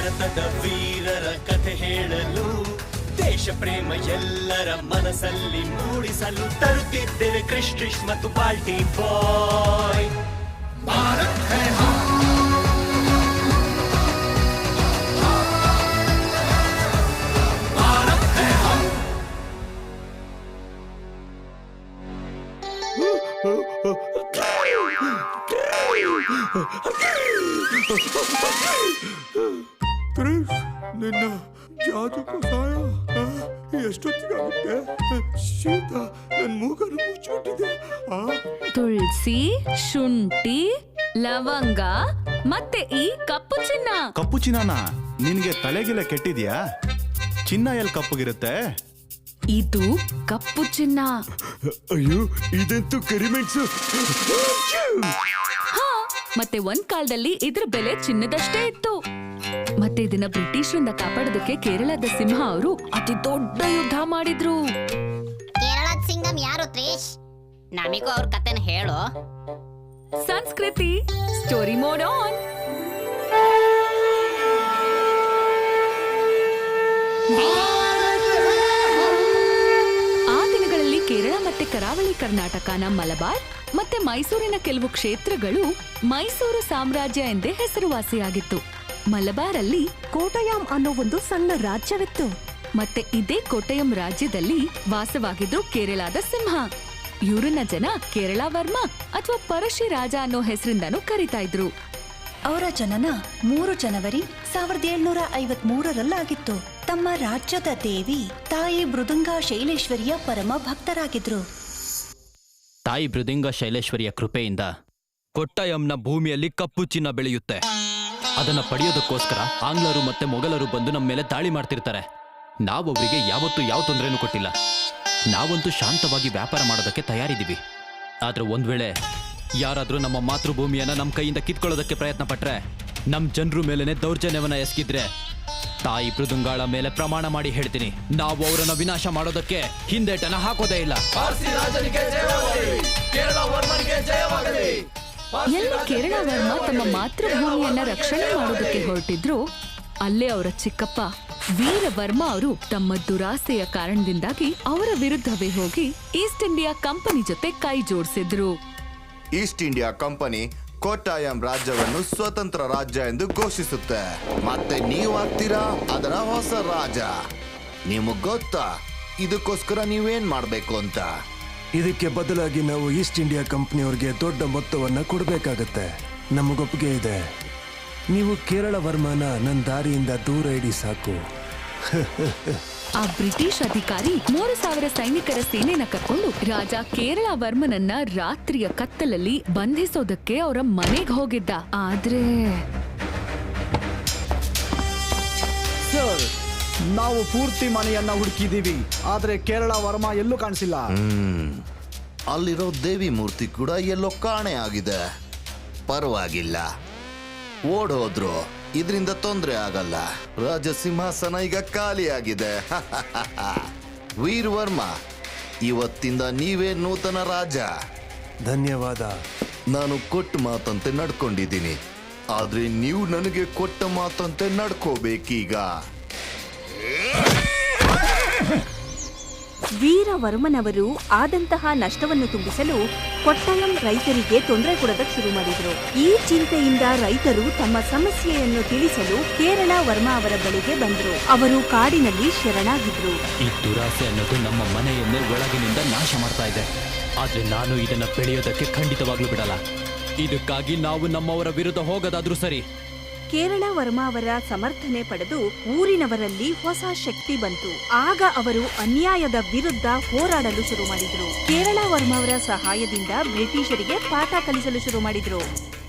ಭಾರತದ ವೀರರ ಕಥೆ ಹೇಳಲು, ದೇಶ ಪ್ರೇಮ ಎಲ್ಲರ ಮನಸ್ಸಲ್ಲಿ ಮೂಡಿಸಲು ತರುತ್ತಿದ್ದೇವೆ ಕ್ರಿಶ್ ಮತ್ತು ಪಾಲ್ಟಿ ಬಾಯ್. ಭಾರತ್ ಹೈ ಕ್ರಿಶ್, ನಿನ್ನ ಜಾದು ಕಷಾಯ ಎಷ್ಟೊತ್ತಿಗಾಗುತ್ತೆ? ಶೀತ ನನ್ ಮೂಗನ್ನು ಮುಚ್ಚಿಬಿಟ್ಟಿದೆ. ತುಳಸಿ, ಶುಂಠಿ, ಲವಂಗ ಮತ್ತೆ ಈ ಕಪ್ಪು ಚಿನ್ನ. ಕಪ್ಪು ಚಿನ್ನನ? ನಿನ್ಗೆ ತಲೆಗಿಲೆ ಕೆಟ್ಟಿದ್ಯಾ? ಚಿನ್ನ ಎಲ್ಲಿ ಕಪ್ಪುಗಿರುತ್ತೆ? ಇದು ಕಪ್ಪು ಚಿನ್ನ. ಅಯ್ಯೋ, ಇದಂತೂ ಕರಿಮೆಣಸು. ಮತ್ತೆ ಒಂದ್ ಕಾಲದಲ್ಲಿ ಇದ್ರ ಬೆಲೆ ಚಿನ್ನದಷ್ಟೇ ಇತ್ತು. ಮತ್ತೆ ಇದನ್ನ ಬ್ರಿಟಿಷರಿಂದ ಕಾಪಾಡೋದಕ್ಕೆ ಕೇರಳದ ಸಿಂಹ ಅವರು ಅತಿ ದೊಡ್ಡ ಯುದ್ಧ ಮಾಡಿದ್ರು. ಕೇರಳದ ಸಿಂಗಂ ಯಾರು ತ್ರೇಶ್? ನಮಿಗೂ ಅವ್ರ ಕತೆನ ಹೇಳು. ಸಂಸ್ಕೃತಿ ಸ್ಟೋರಿ ಮೋಡ್ ಆನ್. ಆ ದಿನಗಳಲ್ಲಿ ಕೇರಳ ಮತ್ತೆ ಕರಾವಳಿ ಕರ್ನಾಟಕನ ಮಲಬಾರ್ ಮತ್ತೆ ಮೈಸೂರಿನ ಕೆಲವು ಕ್ಷೇತ್ರಗಳು ಮೈಸೂರು ಸಾಮ್ರಾಜ್ಯ ಎಂದೇ ಹೆಸರುವಾಸಿಯಾಗಿತ್ತು. ಮಲಬಾರಲ್ಲಿ ಕೋಟಯಂ ಅನ್ನೋ ಒಂದು ಸಣ್ಣ ರಾಜ್ಯವಿತ್ತು. ಮತ್ತೆ ಇದೇ ಕೋಟಯಂ ರಾಜ್ಯದಲ್ಲಿ ವಾಸವಾಗಿದ್ರು ಕೇರಳದ ಸಿಂಹ. ಇವರನ್ನ ಜನ ಕೇರಳ ವರ್ಮ ಅಥವಾ ಪರಶಿ ರಾಜ ಅನ್ನೋ ಹೆಸರಿಂದಾನು ಕರೀತಾ ಇದ್ರು. ಅವರ ಜನನ 3 ಜನವರಿ 1753ರಲ್ಲಾಗಿತ್ತು. ತಮ್ಮ ರಾಜ್ಯದ ದೇವಿ ತಾಯಿ ಮೃದಂಗ ಶೈಲೇಶ್ವರಿಯ ಪರಮ ಭಕ್ತರಾಗಿದ್ರು. ತಾಯಿ ಮೃದಂಗ ಶೈಲೇಶ್ವರಿಯ ಕೃಪೆಯಿಂದ ಕೊಟ್ಟಯಂನ ಭೂಮಿಯಲ್ಲಿ ಕಪ್ಪು ಚಿನ್ನ ಬೆಳೆಯುತ್ತೆ. ಅದನ್ನ ಪಡೆಯೋದಕ್ಕೋಸ್ಕರ ಆಂಗ್ಲರು ಮತ್ತೆ ಮೊಘಲರು ಬಂದು ನಮ್ಮ ಮೇಲೆ ದಾಳಿ ಮಾಡ್ತಿರ್ತಾರೆ. ನಾವೊಬ್ರಿಗೆ ಯಾವತ್ತೂ ಯಾವ ತೊಂದರೆನೂ ಕೊಟ್ಟಿಲ್ಲ. ನಾವಂತೂ ಶಾಂತವಾಗಿ ವ್ಯಾಪಾರ ಮಾಡೋದಕ್ಕೆ ತಯಾರಿದ್ದೀವಿ. ಆದ್ರೆ ಒಂದ್ ವೇಳೆ ಯಾರಾದ್ರೂ ನಮ್ಮ ಮಾತೃಭೂಮಿಯನ್ನ ನಮ್ಮ ಕೈಯಿಂದ ಕಿತ್ಕೊಳ್ಳೋದಕ್ಕೆ ಪ್ರಯತ್ನ ಪಟ್ರೆ, ನಮ್ ಜನರ ಮೇಲೆನೆ ದೌರ್ಜನ್ಯವನ್ನ ಎಸಗಿದ್ರೆ, ತಾಯಿ ಮೃದಂಗಾಳ ಮೇಲೆ ಪ್ರಮಾಣ ಮಾಡಿ ಹೇಳ್ತೀನಿ, ನಾವು ಅವರನ್ನ ವಿನಾಶ ಮಾಡೋದಕ್ಕೆ ಹಿಂದೇಟನ ಹಾಕೋದೇ ಇಲ್ಲ. ಎಲ್ಲಿ ಕೇರಳ ವರ್ಮ ತಮ್ಮ ಮಾತೃಭೂಮಿಯನ್ನ ರಕ್ಷಣೆ ಮಾಡೋದಕ್ಕೆ ಹೊರಟಿದ್ರು, ಅಲ್ಲೇ ಅವರ ಚಿಕ್ಕಪ್ಪ ವೀರವರ್ಮ ಅವರು ತಮ್ಮ ದುರಾಸೆಯ ಕಾರಣದಿಂದಾಗಿ ಅವರ ವಿರುದ್ಧವೇ ಹೋಗಿ ಈಸ್ಟ್ ಇಂಡಿಯಾ ಕಂಪನಿ ಜೊತೆ ಕೈ ಜೋಡಿಸಿದ್ರು. ಈಸ್ಟ್ ಇಂಡಿಯಾ ಕಂಪನಿ ಕೋಟ್ಟಾಯಂ ರಾಜ್ಯವನ್ನು ಸ್ವತಂತ್ರ ರಾಜ್ಯ ಎಂದು ಘೋಷಿಸುತ್ತೆ. ಮತ್ತೆ ನೀವಾಗ್ತೀರಾ ಅದರ ಹೊಸ ರಾಜ. ನಿಮಗ್ ಗೊತ್ತಾ ಇದಕ್ಕೋಸ್ಕರ ನೀವೇನ್ ಮಾಡ್ಬೇಕು ಅಂತ? ಇದಕ್ಕೆ ಬದಲಾಗಿ ನಾವು ಈಸ್ಟ್ ಇಂಡಿಯಾ ಕಂಪನಿಯವ್ರಿಗೆ ದೊಡ್ಡ ಮೊತ್ತವನ್ನ ಕೊಡಬೇಕಾಗತ್ತೆ. ನಮಗೊಪ್ಪಿಗೆ ಇದೆ. ನೀವು ಕೇರಳ ವರ್ಮನ ನನ್ನ ದಾರಿಯಿಂದ ದೂರ ಇಡಿ ಸಾಕು. ಆ ಬ್ರಿಟಿಷ್ ಅಧಿಕಾರಿ 3000 ಸೈನಿಕರ ಸೇನೆನ ಕರ್ಕೊಂಡು ರಾಜ ಕೇರಳ ವರ್ಮನನ್ನ ರಾತ್ರಿಯ ಕತ್ತಲಲ್ಲಿ ಬಂಧಿಸೋದಕ್ಕೆ ಅವರ ಮನೆಗೆ ಹೋಗಿದ್ದ. ಆದ್ರೆ ಸರ್, ನಾವು ಪೂರ್ತಿ ಮನೆಯನ್ನ ಹುಡುಕಿದೀವಿ, ಆದ್ರೆ ಕೇರಳ ವರ್ಮ ಎಲ್ಲೂ ಕಾಣಿಸಿಲ್ಲ. ಅಲ್ಲಿರೋ ದೇವಿ ಮೂರ್ತಿ ಕೂಡ ಎಲ್ಲೋ ಕಾಣೆ ಆಗಿದೆ. ಪರವಾಗಿಲ್ಲ, ಓಡೋದ್ರು, ಇದರಿಂದ ತೊಂದರೆ ಆಗಲ್ಲ. ರಾಜ ಸಿಂಹಾಸನ ಈಗ ಖಾಲಿಯಾಗಿದೆ. ವೀರ್ ವರ್ಮ, ಇವತ್ತಿಂದ ನೀವೇ ನೂತನ ರಾಜ. ಧನ್ಯವಾದ. ನಾನು ಕೊಟ್ಟ ಮಾತಂತೆ ನಡ್ಕೊಂಡಿದ್ದೀನಿ, ಆದ್ರೆ ನೀವು ನನಗೆ ಕೊಟ್ಟ ಮಾತಂತೆ ನಡ್ಕೋಬೇಕೀಗ. ವೀರವರ್ಮನವರು ಆದಂತಹ ನಷ್ಟವನ್ನು ತುಂಬಿಸಲು ಕೊಟ್ಟಯಂ ರೈತರಿಗೆ ತೊಂದರೆ ಕೊಡೋದಕ್ಕೆ ಶುರು ಮಾಡಿದ್ರು. ಈ ಚಿಂತೆಯಿಂದ ರೈತರು ತಮ್ಮ ಸಮಸ್ಯೆಯನ್ನು ತಿಳಿಸಲು ಕೇರಳ ವರ್ಮ ಅವರ ಬಳಿಗೆ ಬಂದ್ರು. ಅವರು ಕಾಡಿನಲ್ಲಿ ಶರಣಾಗಿದ್ರು. ಈ ದುರಾಸೆ ಅನ್ನೋದು ನಮ್ಮ ಮನೆಯನ್ನೇ ಒಳಗಿನಿಂದ ನಾಶ ಮಾಡ್ತಾ ಇದೆ. ಆದ್ರೆ ನಾನು ಇದನ್ನ ಬೆಳೆಯೋದಕ್ಕೆ ಖಂಡಿತವಾಗ್ಲೂ ಬಿಡಲ್ಲ. ಇದಕ್ಕಾಗಿ ನಾವು ನಮ್ಮವರ ವಿರುದ್ಧ ಹೋಗೋದಾದ್ರೂ ಸರಿ. ಕೇರಳ ವರ್ಮ ಅವರ ಸಮರ್ಥನೆ ಪಡೆದು ಊರಿನವರಲ್ಲಿ ಹೊಸ ಶಕ್ತಿ ಬಂತು. ಆಗ ಅವರು ಅನ್ಯಾಯದ ವಿರುದ್ಧ ಹೋರಾಡಲು ಶುರು ಮಾಡಿದ್ರು. ಕೇರಳ ವರ್ಮ ಅವರ ಸಹಾಯದಿಂದ ಬ್ರಿಟಿಷರಿಗೆ ಪಾಠ ಕಲಿಸಲು ಶುರು ಮಾಡಿದ್ರು.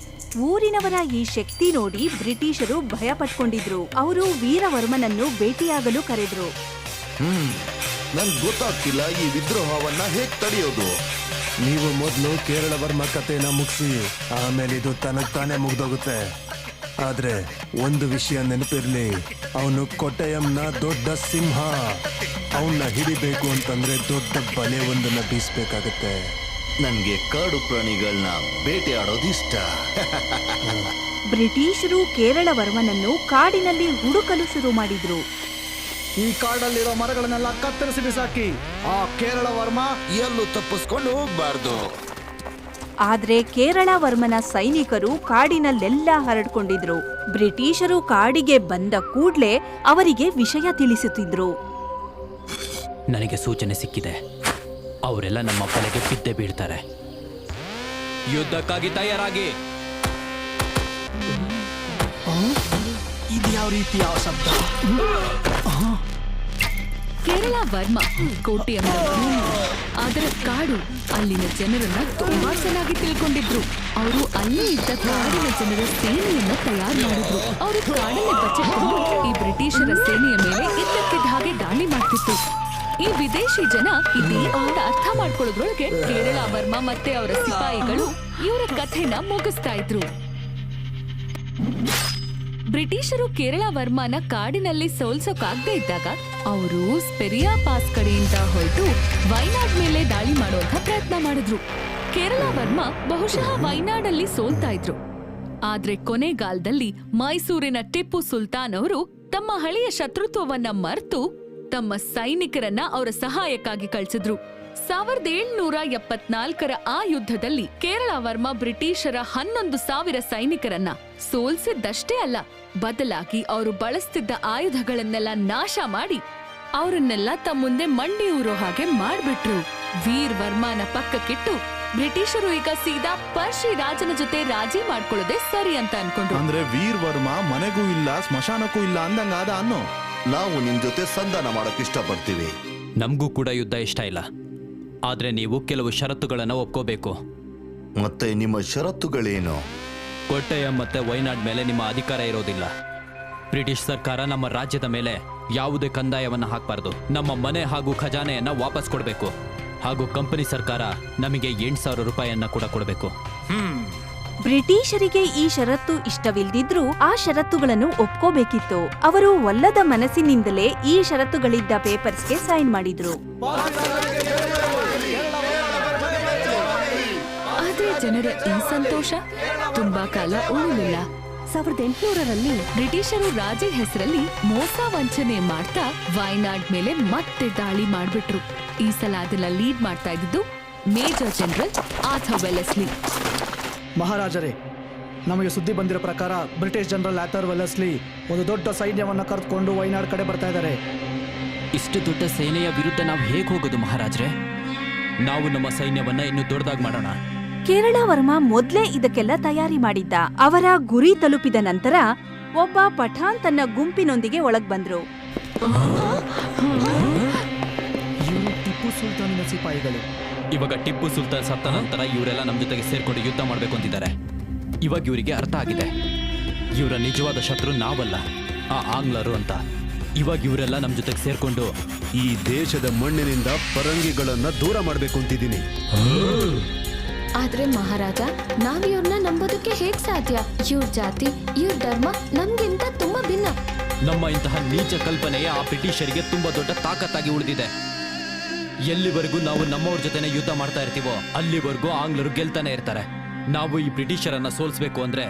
ಊರಿನವರ ಈ ಶಕ್ತಿ ನೋಡಿ ಬ್ರಿಟಿಷರು ಭಯ ಪಟ್ಕೊಂಡಿದ್ರು. ಅವರು ವೀರವರ್ಮನನ್ನು ಭೇಟಿಯಾಗಲು ಕರೆದ್ರು. ನನ್ಗೆ ಗೊತ್ತಾಗ್ತಿಲ್ಲ ಈ ವಿದ್ರೋಹವನ್ನ ಹೇಗ್ ತಡೆಯೋದು. ನೀವು ಮೊದಲು ಕೇರಳ ವರ್ಮ ಕಥೆನ ಮುಗಿಸಿ, ಆಮೇಲೆ ಇದು ತನಗ್ ತಾನೇ ಮುಗ್ದೋಗುತ್ತೆ. ಆದ್ರೆ ಒಂದು ವಿಷಯ ನೆನಪಿರ್ಲಿ, ಅವನು ಕೊಟ್ಟಯಂನ ದೊಡ್ಡ ಸಿಂಹ. ಅವನ್ನ ಹಿಡಿಬೇಕು ಅಂತಂದ್ರೆ ದೊಡ್ಡ ಬಲೆ ಒಂದನ್ನ ಬೀಸ್ಬೇಕಾಗತ್ತೆ. ನನ್ಗೆ ಕಾಡು ಪ್ರಾಣಿಗಳನ್ನ ಬೇಟೆಯಾಡೋದು ಇಷ್ಟ. ಬ್ರಿಟಿಷರು ಕೇರಳ ವರ್ಮನನ್ನು ಕಾಡಿನಲ್ಲಿ ಹುಡುಕಲು ಶುರು ಮಾಡಿದ್ರು. ಈ ಕಾಡಲ್ಲಿರೋ ಮರಗಳನ್ನೆಲ್ಲ ಕತ್ತರಿಸಿ ಬಿಸಾಕಿ. ಆ ಕೇರಳ ವರ್ಮ ಎಲ್ಲೂ ತಪ್ಪಿಸ್ಕೊಂಡು ಹೋಗ್ಬಾರ್ದು. ಆದ್ರೆ ಕೇರಳ ವರ್ಮನ ಸೈನಿಕರು ಕಾಡಿನಲ್ಲೆಲ್ಲ ಹರಡ್ಕೊಂಡಿದ್ರು. ಬ್ರಿಟಿಷರು ಕಾಡಿಗೆ ಬಂದ ಕೂಡ್ಲೆ ಅವರಿಗೆ ವಿಷಯ ತಿಳಿಸುತ್ತಿದ್ರು. ನನಗೆ ಸೂಚನೆ ಸಿಕ್ಕಿದೆ, ಅವರೆಲ್ಲ ನಮ್ಮ ಬಲೆಗೆ ಬಿದ್ದೆ ಬೀಳ್ತಾರೆ. ಯುದ್ಧಕ್ಕಾಗಿ ತಯಾರಾಗಿ. ಇದ್ಯಾವ ರೀತಿಯ ಶಬ್ದ? ಕೇರಳ ವರ್ಮ ಕೋಟೆಯಮ್ಮ ಅದರ ಕಾಡು ಅಲ್ಲಿನ ಜನರನ್ನ ತುಂಬಾ ಚೆನ್ನಾಗಿ ತಿಳ್ಕೊಂಡಿದ್ರು. ಅವರು ಅಲ್ಲೇ ಇದ್ದ ಕಾಡಿನ ಜನರ ಸೇನೆಯನ್ನ ತಯಾರು ಮಾಡಿದ್ರು. ಅವರು ಕಾಡಲ್ಲಿ ಬಚ್ಚಿಟ್ಕೊಂಡು ಈ ಬ್ರಿಟಿಷರ ಸೇನೆಯ ಮೇಲೆ ಇದ್ದಕ್ಕಿದ್ದ ಹಾಗೆ ದಾಳಿ ಮಾಡ್ತಿತ್ತು. ಈ ವಿದೇಶಿ ಜನ ಇದೇನು ಅಂತ ಅರ್ಥ ಮಾಡ್ಕೊಳ್ಳೋದ್ರೊಳಗೆ ಕೇರಳ ವರ್ಮ ಮತ್ತೆ ಅವರ ಸಿಪಾಯಿಗಳು ಇವರ ಕಥೆನ ಮುಗಿಸ್ತಾ ಇದ್ರು. ಬ್ರಿಟಿಷರು ಕೇರಳ ವರ್ಮನ ಕಾಡಿನಲ್ಲಿ ಸೋಲ್ಸೋಕಾಗದೇ ಇದ್ದಾಗ ಅವರು ಸ್ಪೆರಿಯಾ ಪಾಸ್ ಕಡೆಯಿಂದ ಹೊರಟು ವೈನಾಡ್ ಮೇಲೆ ದಾಳಿ ಮಾಡುವಂತ ಪ್ರಯತ್ನ ಮಾಡಿದ್ರು. ಕೇರಳ ವರ್ಮ ಬಹುಶಃ ವೈನಾಡಲ್ಲಿ ಸೋಲ್ತಾ ಇದ್ರು. ಆದ್ರೆ ಕೊನೆಗಾಲದಲ್ಲಿ ಮೈಸೂರಿನ ಟಿಪ್ಪು ಸುಲ್ತಾನ್ ಅವರು ತಮ್ಮ ಹಳೆಯ ಶತ್ರುತ್ವವನ್ನ ಮರೆತು ತಮ್ಮ ಸೈನಿಕರನ್ನ ಅವರ ಸಹಾಯಕ್ಕಾಗಿ ಕಳಿಸಿದ್ರು. 1774ರ ಆ ಯುದ್ಧದಲ್ಲಿ ಕೇರಳ ವರ್ಮ ಬ್ರಿಟಿಷರ 11,000 ಸೈನಿಕರನ್ನ ಸೋಲ್ಸಿದ್ದಷ್ಟೇ ಅಲ್ಲ, ಬದಲಾಗಿ ಅವರು ಬಳಸ್ತಿದ್ದ ಆಯುಧಗಳನ್ನೆಲ್ಲ ನಾಶ ಮಾಡಿ ಅವರನ್ನೆಲ್ಲ ತಮ್ಮ ಮುಂದೆ ಮಂಡಿ ಊರೋ ಹಾಗೆ ಮಾಡ್ಬಿಟ್ರು. ವೀರ್ ವರ್ಮನ ಪಕ್ಕಕ್ಕಿಟ್ಟು ಬ್ರಿಟಿಷರು ಈಗ ಸೀದಾ ಪರ್ಷಿ ರಾಜನ ಜೊತೆ ರಾಜಿ ಮಾಡ್ಕೊಳ್ಳೋದೇ ಸರಿ ಅಂತ ಅನ್ಕೊಂಡ್ರು. ಅಂದ್ರೆ ವೀರ್ ವರ್ಮ ಮನೆಗೂ ಇಲ್ಲ ಸ್ಮಶಾನಕ್ಕೂ ಇಲ್ಲ ಅಂದಂಗಾದ ಅನ್ನೋ. ನಾವು ನಿಮ್ ಜೊತೆ ಸಂಧಾನ ಮಾಡಕ್ ಇಷ್ಟಪಡ್ತೀವಿ. ನಮಗೂ ಕೂಡ ಯುದ್ಧ ಇಷ್ಟ ಇಲ್ಲ, ಆದ್ರೆ ನೀವು ಕೆಲವು ಷರತ್ತುಗಳನ್ನ ಒಪ್ಕೋಬೇಕು. ಮತ್ತೆ ನಿಮ್ಮ ಷರತ್ತುಗಳೇನು? ಕೋಟೆಯ ಮತ್ತೆ ವೈನಾಡ್ ಮೇಲೆ ನಿಮ್ಮ ಅಧಿಕಾರ ಇರೋದಿಲ್ಲ. ಬ್ರಿಟಿಷ್ ಸರ್ಕಾರ ನಮ್ಮ ರಾಜ್ಯದ ಮೇಲೆ ಯಾವುದೇ ಕಂದಾಯವನ್ನ ಹಾಕಬಾರ್ದು. ನಮ್ಮ ಮನೆ ಹಾಗೂ ಖಜಾನೆಯನ್ನ ವಾಪಸ್ ಕೊಡಬೇಕು. ಹಾಗೂ ಕಂಪನಿ ಸರ್ಕಾರ ನಮಗೆ 8,000 ರೂಪಾಯಿಯನ್ನ ಕೂಡ ಕೊಡಬೇಕು. ಬ್ರಿಟಿಷರಿಗೆ ಈ ಷರತ್ತು ಇಷ್ಟವಿಲ್ದಿದ್ರೂ ಆ ಷರತ್ತುಗಳನ್ನು ಒಪ್ಕೋಬೇಕಿತ್ತು. ಅವರು ಒಲ್ಲದ ಮನಸ್ಸಿನಿಂದಲೇ ಈ ಷರತ್ತುಗಳಿದ್ದ ಪೇಪರ್ಸ್ಗೆ ಸೈನ್ ಮಾಡಿದ್ರು. ಆದ್ರೆ ಜನರ ಈ ಸಂತೋಷ ತುಂಬಾ ಕಾಲ ಉಳಿಲಿಲ್ಲ. 1800ರಲ್ಲಿ ಬ್ರಿಟಿಷರು ರಾಜಿ ಹೆಸರಲ್ಲಿ ಮೋಸ ವಂಚನೆ ಮಾಡ್ತಾ ವೈನಾಡ್ ಮೇಲೆ ಮತ್ತೆ ದಾಳಿ ಮಾಡ್ಬಿಟ್ರು. ಈ ಸಲ ಅದನ್ನ ಲೀಡ್ ಮಾಡ್ತಾ ಇದ್ದು ಮೇಜರ್ ಜನರಲ್ ಆರ್ಥರ್ ವೆಲೆಸ್ಲಿ. ಮಹಾರಾಜರೇ, ನಮಗೆ ಸುದ್ದಿ ಬಂದಿರೋ ಪ್ರಕಾರ ಬ್ರಿಟಿಷ್ ಜನರಲ್ ಆರ್ಥರ್ ವೆಲೆಸ್ಲಿ ಒಂದು ದೊಡ್ಡ ಸೈನ್ಯವನ್ನ ಕರೆದುಕೊಂಡು ವೈನಾಡ್ ಕಡೆ ಬರ್ತಾ ಇದ್ದಾರೆ. ಇಷ್ಟು ದೊಡ್ಡ ಸೇನೆಯ ವಿರುದ್ಧ ನಾವು ಹೇಗೆ ಹೋಗೋದು ಮಹಾರಾಜ್ರೆ? ನಾವು ನಮ್ಮ ಸೈನ್ಯವನ್ನ ಇನ್ನು ದೊಡ್ಡದಾಗಿ ಮಾಡೋಣ. ಕೇರಳ ವರ್ಮ ಮೊದ್ಲೇ ಇದಕ್ಕೆಲ್ಲ ತಯಾರಿ ಮಾಡಿದ್ದ. ಅವರ ಗುರಿ ತಲುಪಿದ ನಂತರ ಒಬ್ಬ ಪಠಾನ್ ತನ್ನ ಗುಂಪಿನೊಂದಿಗೆ ಒಳಗ್ ಬಂದ್ರು. ಇವರು ಟಿಪ್ಪು ಸುಲ್ತಾನಿನ ಸಿಪಾಯಿಗಳು. ಇವಾಗ ಟಿಪ್ಪು ಸುಲ್ತಾನ್ ಸತ್ತ ನಂತರ ಇವರೆಲ್ಲ ನಮ್ಮ ಜೊತೆಗೆ ಸೇರ್ಕೊಂಡು ಯುದ್ಧ ಮಾಡಬೇಕು ಅಂತಿದ್ದಾರೆ. ಇವಾಗ ಇವರಿಗೆ ಅರ್ಥ ಆಗಿದೆ, ಇವರ ನಿಜವಾದ ಶತ್ರು ನಾವಲ್ಲ, ಆ ಆಂಗ್ಲರು ಅಂತ. ಇವಾಗ ಇವರೆಲ್ಲ ನಮ್ಮ ಜೊತೆಗೆ ಸೇರ್ಕೊಂಡು ಈ ದೇಶದ ಮಣ್ಣಿನಿಂದ ಪರಂಗಿಗಳನ್ನ ದೂರ ಮಾಡ್ಬೇಕು ಅಂತಿದ್ದೀನಿ. ಆದ್ರೆ ಮಹಾರಾಜ, ನಾವ್ ಇವ್ರನ್ನ ನಂಬೋದಕ್ಕೆ ಹೇಗ್ ಸಾಧ್ಯ? ಇವ್ರ ಜಾತಿ, ಇವ್ರ ಧರ್ಮ ನಮ್ಗಿಂತ ತುಂಬಾ ಭಿನ್ನ. ನಮ್ಮ ಇಂತಹ ನೀಚ ಕಲ್ಪನೆಯೇ ಆ ಬ್ರಿಟಿಷರಿಗೆ ತುಂಬಾ ದೊಡ್ಡ ತಾಕತ್ತಾಗಿ ಉಳಿದಿದೆ. ಎಲ್ಲಿವರೆಗೂ ನಾವು ನಮ್ಮವ್ರ ಜೊತೆನೆ ಯುದ್ಧ ಮಾಡ್ತಾ ಇರ್ತೀವೋ ಅಲ್ಲಿವರೆಗೂ ಆಂಗ್ಲರು ಗೆಲ್ತಾನೆ ಇರ್ತಾರೆ. ನಾವು ಈ ಬ್ರಿಟಿಷರನ್ನ ಸೋಲ್ಸ್ಬೇಕು ಅಂದ್ರೆ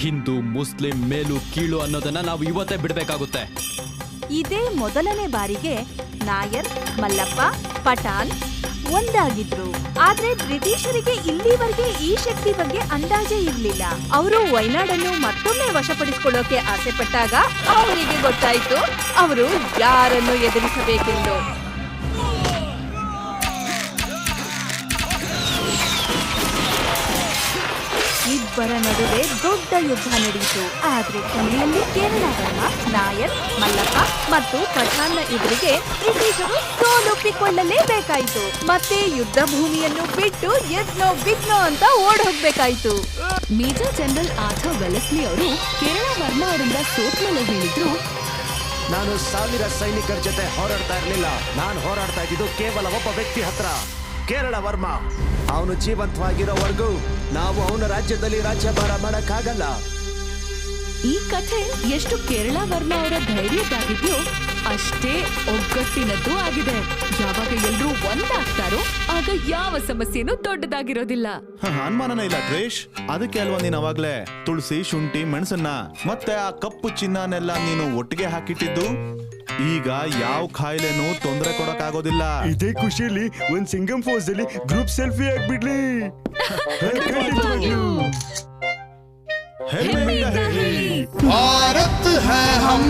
ಹಿಂದೂ, ಮುಸ್ಲಿಂ, ಮೇಲು ಕೀಳು ಅನ್ನೋದನ್ನ ನಾವು ಇವತ್ತೇ ಬಿಡ್ಬೇಕಾಗುತ್ತೆ. ಇದೇ ಮೊದಲನೇ ಬಾರಿಗೆ ನಾಯರ್, ಮಲ್ಲಪ್ಪ, ಪಠಾನ್ ಒಂದಾಗಿದ್ರು. ಆದ್ರೆ ಬ್ರಿಟಿಷರಿಗೆ ಇಲ್ಲಿವರೆಗೆ ಈ ಶಕ್ತಿ ಬಗ್ಗೆ ಅಂದಾಜೇ ಇರ್ಲಿಲ್ಲ. ಅವರು ವೈನಾಡನ್ನು ಮತ್ತೊಮ್ಮೆ ವಶಪಡಿಸಿಕೊಳ್ಳೋಕೆ ಆಸೆ ಪಟ್ಟಾಗ ಅವರಿಗೆ ಗೊತ್ತಾಯ್ತು ಅವರು ಯಾರನ್ನು ಎದುರಿಸಬೇಕೆಂದು. ಇಬ್ಬರ ನಡುವೆ ದೊಡ್ಡ ಯುದ್ಧ ನಡೆಯಿತು. ಆದ್ರೆ ಕೊನೆಯಲ್ಲಿ ಕೇರಳ ವರ್ಮ, ನಾಯರ್, ಮಲ್ಲಪ್ಪ ಮತ್ತು ಪಠಾನ್ನ ಎದುರಿಗೆ ಬ್ರಿಟಿಷರು ಸೋಲೊಪ್ಪಿಕೊಳ್ಳಲೇಬೇಕಾಯಿತು. ಮತ್ತೆ ಯುದ್ಧ ಭೂಮಿಯನ್ನು ಬಿಟ್ಟು ಎದ್ನೋ ಬಿದ್ನೋ ಅಂತ ಓಡ್ ಹೋಗ್ಬೇಕಾಯ್ತು. ಮೇಜರ್ ಜನರಲ್ ಆರ್ಥರ್ ವೆಲೆಸ್ಲಿ ಅವರು ಕೇರಳ ವರ್ಮ ಅವರಿಂದ ಸೋತ್ಮೇಲೆ ಹೇಳಿದ್ರು, ನಾನು 1000 ಸೈನಿಕರ ಜೊತೆ ಹೋರಾಡ್ತಾ ಇರ್ಲಿಲ್ಲ. ನಾನು ಹೋರಾಡ್ತಾ ಇದ್ದಿದ್ದು ಕೇವಲ ಒಬ್ಬ ವ್ಯಕ್ತಿ ಹತ್ರ, ಕೇರಳ ವರ್ಮ. ಅವನು ಜೀವಂತವಾಗಿರೋವರೆಗೂ ನಾವು ಅವನ ರಾಜ್ಯದಲ್ಲಿ ರಾಜ್ಯಭಾರ ಮಾಡಕ್ಕಾಗಲ್ಲ. ಈ ಕಥೆ ಎಷ್ಟು ಕೇರಳ ವರ್ಮ ಅವರ ಧೈರ್ಯದ್ದಾಗಿದ್ಯೋ ಅಷ್ಟೇ ಒಗ್ಗಟ್ಟಿನದ್ದು ಆಗಿದೆ. ಯಾವಾಗ ಎಲ್ರೂ ಒಂದಾಗ್ತಾರೋ ಆಗ ಯಾವ ಸಮಸ್ಯೆನೂ ದೊಡ್ಡದಾಗಿರೋದಿಲ್ಲ. ಅನುಮಾನನೇ ಇಲ್ಲ ಕ್ರೇಶ್. ಅದಕ್ಕೆ ಅಲ್ವಾ ನೀನ್ ಅವಾಗ್ಲೇ ತುಳಸಿ, ಶುಂಠಿ, ಮೆಣಸನ್ನ ಮತ್ತೆ ಆ ಕಪ್ಪು ಚಿನ್ನನೆಲ್ಲ ನೀನು ಒಟ್ಟಿಗೆ ಹಾಕಿಟ್ಟಿದ್ದು. ಈಗ ಯಾವ ಕಾಯಿಲೆನೂ ತೊಂದರೆ ಕೊಡಕ್ಕಾಗೋದಿಲ್ಲ. ಇದೇ ಖುಷಿಯಲ್ಲಿ ಒಂದ್ ಸಿಂಗಮ್ ಫೋಸ್ ಅಲ್ಲಿ ಗ್ರೂಪ್ ಸೆಲ್ಫಿ ಆಗ್ಬಿಡ್ಲಿ. ಭಾರತ್ ಹೈ ಹಮ್.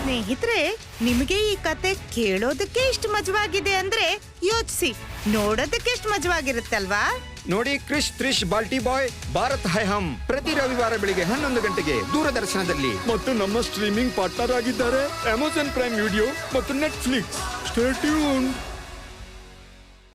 ಸ್ನೇಹಿತರೆ, ನಿಮಗೆ ಈ ಕತೆ ಕೇಳೋದಕ್ಕೆ ಇಷ್ಟು ಮಜವಾಗಿದೆ ಅಂದ್ರೆ ಯೋಚಿಸಿ, ನೋಡೋದಕ್ಕೆ ಎಷ್ಟು ಮಜವಾಗಿರುತ್ತಲ್ವಾ? ನೋಡಿ, ಕ್ರಿಶ್ ತ್ರಿಶ್ ಬಾಲ್ಟಿ ಬಾಯ್ ಭಾರತ್ ಹೈ ಹಮ್ ಪ್ರತಿ ರವಿವಾರ ಬೆಳಿಗ್ಗೆ 11 ಗಂಟೆಗೆ ದೂರದರ್ಶನದಲ್ಲಿ. ಮತ್ತು ನಮ್ಮ ಸ್ಟ್ರೀಮಿಂಗ್ ಪಾರ್ಟ್ನರ್ ಆಗಿದ್ದಾರೆ ಅಮೆಜಾನ್ ಪ್ರೈಮ್ ವಿಡಿಯೋ ಮತ್ತು ನೆಟ್ಫ್ಲಿಕ್ಸ್. Stay tuned.